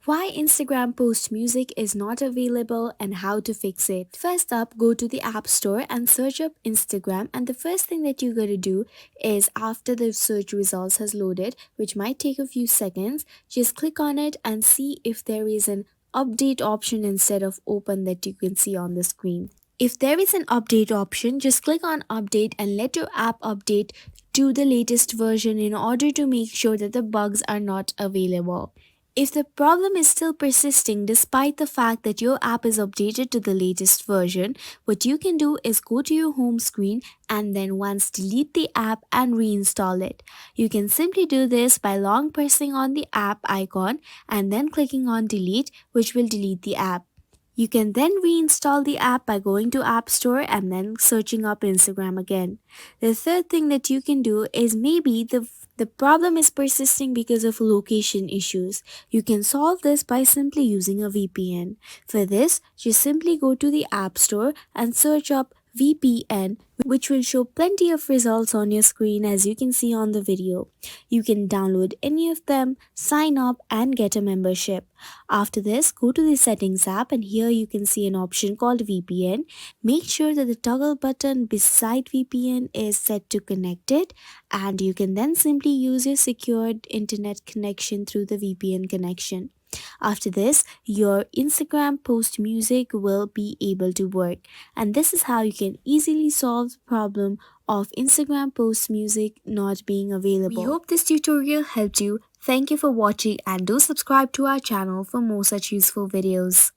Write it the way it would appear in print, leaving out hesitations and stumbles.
Why Instagram post music is not available and how to fix it. First up, go to the App Store and search up Instagram, and the first thing that you're going to do is after the search results has loaded, which might take a few seconds, just click on it and see if there is an update option instead of open that you can see on the screen. If there is an update option, just click on update and let your app update to the latest version in order to make sure that the bugs are not available. If the problem is still persisting despite the fact that your app is updated to the latest version, what you can do is go to your home screen and then once delete the app and reinstall it. You can simply do this by long pressing on the app icon and then clicking on delete, which will delete the app. You can then reinstall the app by going to App Store and then searching up Instagram again. The third thing that you can do is maybe the problem is persisting because of location issues. You can solve this by simply using a VPN. For this, just simply go to the App Store and search up VPN, which will show plenty of results on your screen as you can see on the video. You can download any of them, sign up and get a membership. After this, go to the settings app and here you can see an option called VPN. Make sure that the toggle button beside VPN is set to connected, and you can then simply use your secured internet connection through the VPN connection. After this, your Instagram post music will be able to work, and this is how you can easily solve the problem of Instagram post music not being available. We hope this tutorial helped you. Thank you for watching and do subscribe to our channel for more such useful videos.